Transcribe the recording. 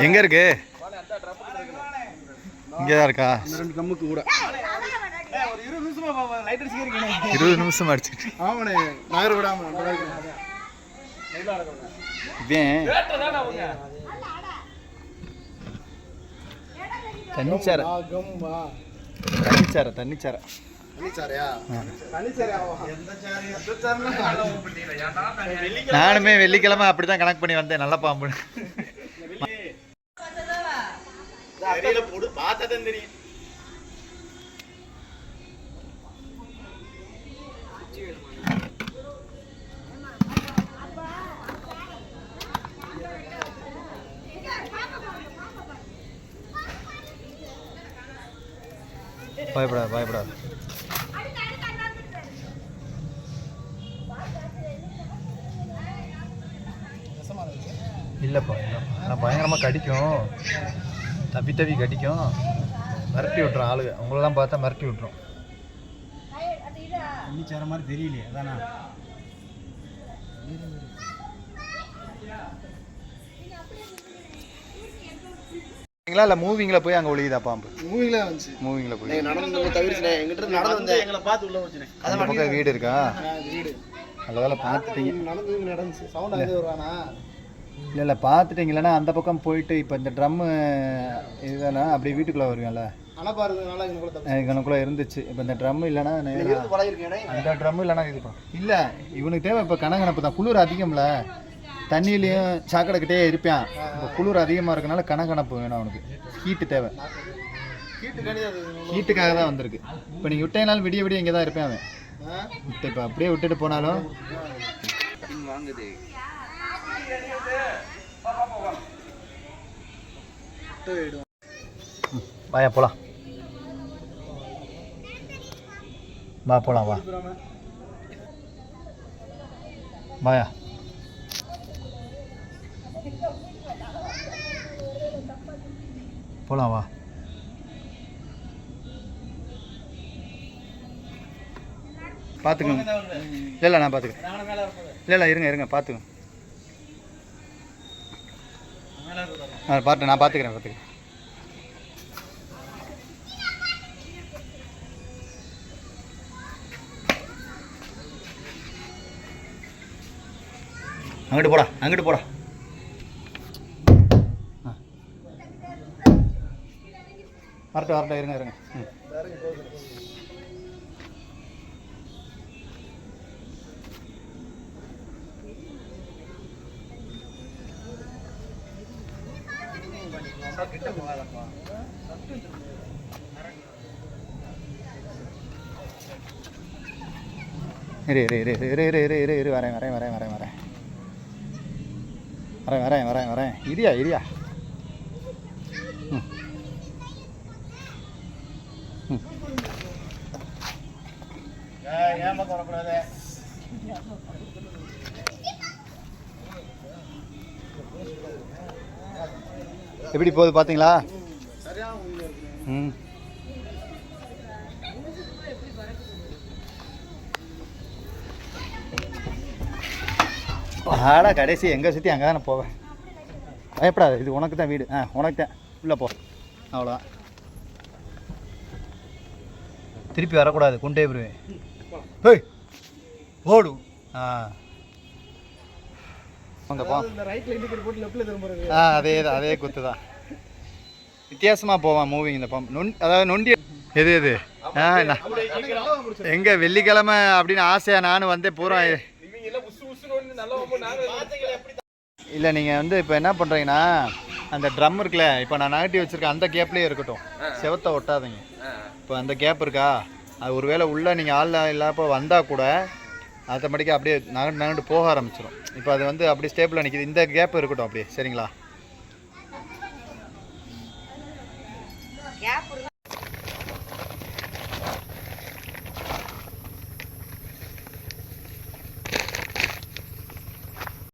எங்க இருக்கு? இங்கதான் இருக்கா? 20 நிமிஷம் அடிச்சுட்டு தண்ணிச்சார நானுமே வெள்ளிக்கிழமை அப்படிதான் கணக்கு பண்ணி வந்தேன். நல்ல பாம்பு தெரியும். பயப்படாது. இல்லைப்பா நான் பயங்கரமாக கடிக்கும், தப்பி கடிக்கும், மிரட்டி விட்டுரும் ஆளுங்க. உங்களெல்லாம் பார்த்தா மிரட்டி விட்டுரும். தண்ணிச்சார மாதிரி தெரியலையே, அதானா? இல்லை மூவிங்கில் போய் அங்கே ஒழியுதா பாம்பு? மூவிங்கில் போய் அந்த பக்கம் வீடு இருக்கா? நல்ல வேலை பார்த்துட்டீங்க. இல்லை பார்த்துட்டீங்களா? அந்த பக்கம் போயிட்டு இப்போ இந்த ட்ரம்மு இதுதானே அப்படியே வீட்டுக்குள்ளே வருவீங்கல்ல, இங்கனுக்குள்ளே இருந்துச்சு. இப்போ இந்த ட்ரம்மு இல்லைன்னா அந்த ட்ரம்மு இல்லைன்னா இது இல்லை. இவனுக்கு தேவை இப்போ கனகனப்பு தான். குளிர் அதிகம்ல, தண்ணியிலையும் சாக்கடைக்கிட்டே இருப்பான். இப்போ குளிர் அதிகமாக இருக்கனால கனகனப்பு வேணும் அவனுக்கு. ஹீட்டு தேவை, ஹீட்டுக்காக தான் வந்திருக்கு. இப்போ நீங்கள் விட்டேனாலும் விடிய இங்கே தான் இருப்பேன் அவன். இப்போ அப்படியே விட்டுட்டு போனாலும் வாயா போலாம், போலாம் வாயா. போலாம் வா. பார்த்துக்கோங்க. இல்லை நான் பார்த்துக்கிறேன். இல்லை இருங்க பார்த்துக்கோங்க. நான் பார்த்துக்கிறேன். அங்கிட்டு போடா. வரட்டும் இருங்க. இரு வரேன். இரியா. எப்படி போகுது பார்த்தீங்களா? கடைசி எங்கே சுற்றி அங்கே தானே போவேன். பயப்படாது, இது உனக்கு தான் வீடு. உனக்கு தான் உள்ளே போ, அவ்வளோதான். திருப்பி வரக்கூடாது, கொண்டே போடுவேன். ஓடும். அதே குத்து தான். வித்தியாசமாக போவான் மூவிங் இந்த பம்ப். அதாவது நொண்டி எது எங்கே வெள்ளிக்கிழமை அப்படின்னு ஆசையாக நானும் வந்தேன் பூரா. இல்லை நீங்கள் வந்து இப்போ என்ன பண்ணுறீங்கன்னா, அந்த ட்ரம் இருக்குல்ல, இப்போ நான் நகட்டி வச்சுருக்கேன், அந்த கேப்லேயே இருக்கட்டும். செவத்தை ஒட்டாதீங்க. இப்போ அந்த கேப் இருக்கா, அது ஒரு வேளை உள்ளே நீங்கள் ஆள் இல்லாப்போ வந்தால் கூட ஆட்டோமேட்டிக்காக அப்படியே நகண்டு போக ஆரம்பிச்சிடும். இப்போ அது வந்து அப்படியே ஸ்டேபிளாக நிற்கிது. இந்த கேப் இருக்கட்டும் அப்படியே, சரிங்களா?